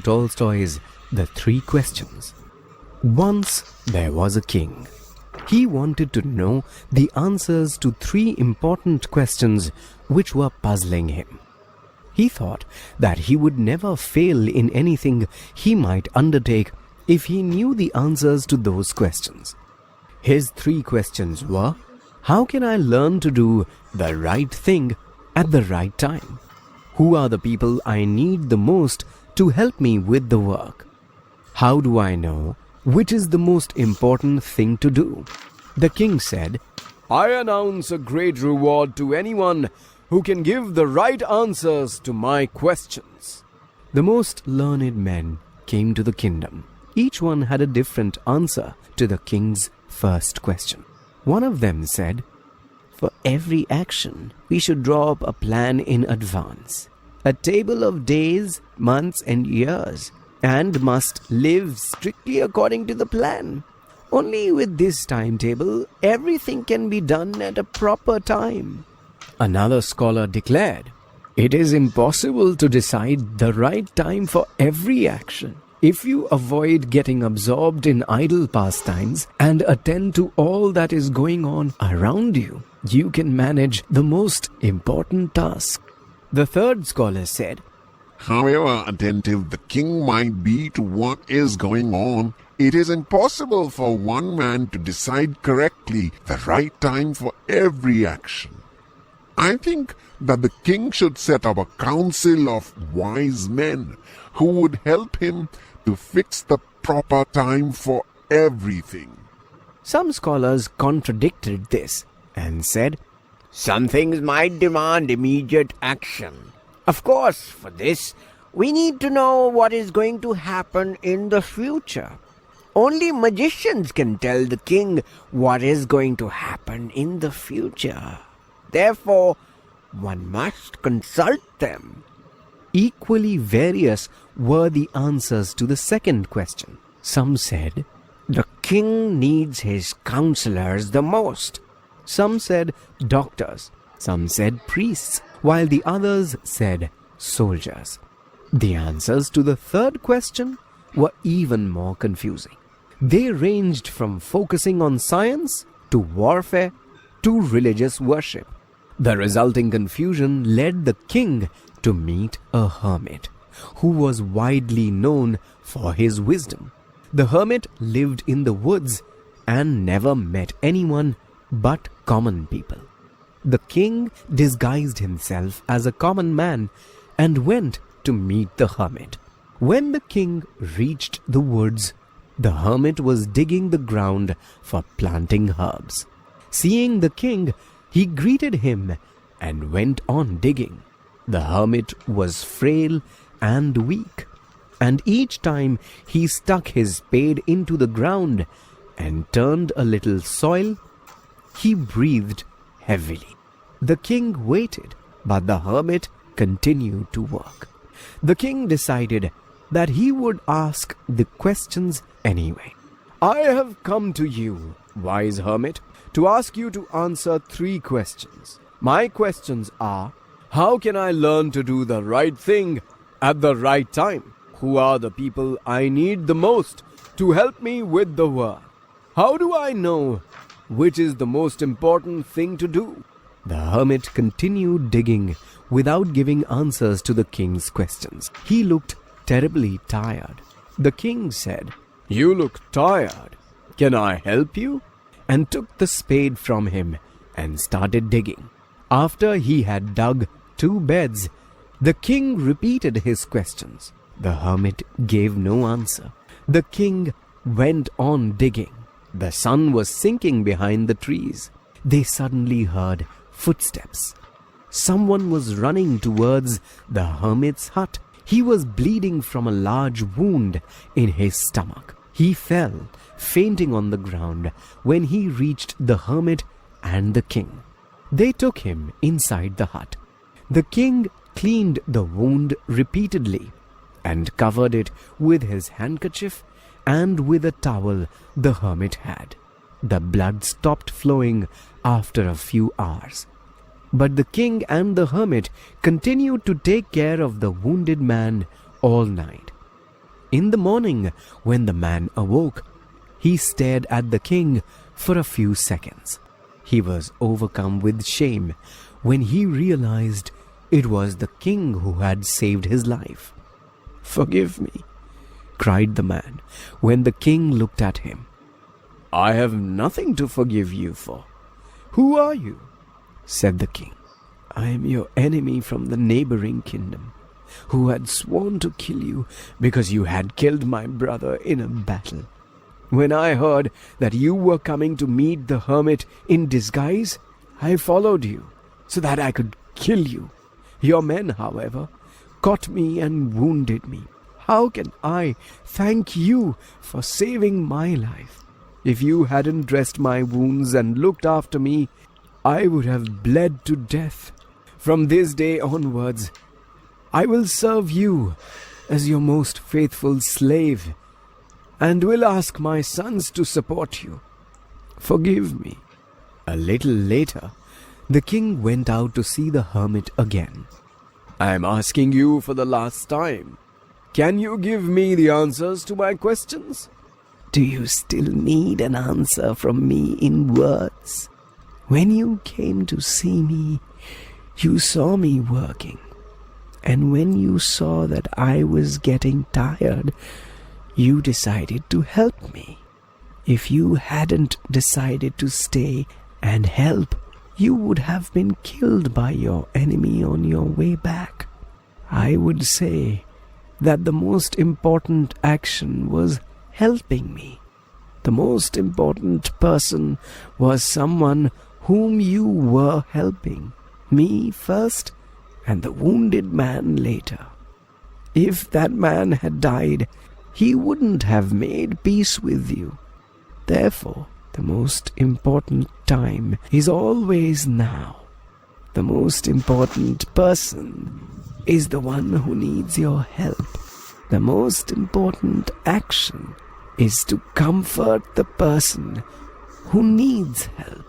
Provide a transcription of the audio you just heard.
Tolstoy's The Three Questions. Once there was a king. He wanted to know the answers to three important questions which were puzzling him. He thought that he would never fail in anything he might undertake if he knew the answers to those questions. His three questions were: how can I learn to do the right thing at the right time? Who are the people I need the most to help me with the work? How do I know which is the most important thing to do? The king said, I announce a great reward to anyone who can give the right answers to my questions. The most learned men came to the kingdom. Each one had a different answer to the king's first question. One of them said, for every action, we should draw up a plan in advance, a table of days, months, and years, and must live strictly according to the plan. Only with this timetable, everything can be done at a proper time. Another scholar declared, it is impossible to decide the right time for every action. If you avoid getting absorbed in idle pastimes and attend to all that is going on around you, you can manage the most important task. The third scholar said, however attentive the king might be to what is going on, it is impossible for one man to decide correctly the right time for every action. I think that the king should set up a council of wise men who would help him to fix the proper time for everything. Some scholars contradicted this and said, some things might demand immediate action. Of course, for this, we need to know what is going to happen in the future. Only magicians can tell the king what is going to happen in the future. Therefore, one must consult them. Equally various were the answers to the second question. Some said, the king needs his counselors the most. Some said doctors. Some said priests, while the others said soldiers. The answers to the third question were even more confusing. They ranged from focusing on science to warfare to religious worship. The resulting confusion led the king to meet a hermit who was widely known for his wisdom. The hermit lived in the woods and never met anyone but common people. The king disguised himself as a common man and went to meet the hermit. When the king reached the woods, the hermit was digging the ground for planting herbs. Seeing the king, he greeted him and went on digging. The hermit was frail and weak, and each time he stuck his spade into the ground and turned a little soil, he breathed heavily. The king waited, but the hermit continued to work. The king decided that he would ask the questions anyway. I have come to you, wise hermit, to ask you to answer three questions. My questions are, how can I learn to do the right thing at the right time? Who are the people I need the most to help me with the work? How do I know which is the most important thing to do? The hermit continued digging without giving answers to the king's questions. He looked terribly tired. The king said, you look tired. Can I help you? And took the spade from him and started digging. After he had dug 2 beds, the king repeated his questions. The hermit gave no answer. The king went on digging. The sun was sinking behind the trees. They suddenly heard footsteps. Someone was running towards the hermit's hut. He was bleeding from a large wound in his stomach. He fell, fainting on the ground, when he reached the hermit and the king. They took him inside the hut. The king cleaned the wound repeatedly and covered it with his handkerchief and with a towel the hermit had. The blood stopped flowing after a few hours. But the king and the hermit continued to take care of the wounded man all night. In the morning, when the man awoke, he stared at the king for a few seconds. He was overcome with shame when he realized it was the king who had saved his life. "Forgive me," cried the man when the king looked at him. "I have nothing to forgive you for." "Who are you?" said the king. "I am your enemy from the neighboring kingdom, who had sworn to kill you because you had killed my brother in a battle. When I heard that you were coming to meet the hermit in disguise, I followed you so that I could kill you. Your men, however, caught me and wounded me. How can I thank you for saving my life? If you hadn't dressed my wounds and looked after me, I would have bled to death. From this day onwards, I will serve you as your most faithful slave, and will ask my sons to support you. Forgive me." A little later, the king went out to see the hermit again. "I am asking you for the last time. Can you give me the answers to my questions?" "Do you still need an answer from me in words? When you came to see me, you saw me working. And when you saw that I was getting tired, you decided to help me. If you hadn't decided to stay and help, you would have been killed by your enemy on your way back. I would say that the most important action was helping me. The most important person was someone whom you were helping, me first and the wounded man later. If that man had died, he wouldn't have made peace with you. Therefore, the most important time is always now. The most important person is the one who needs your help. The most important action is to comfort the person who needs help.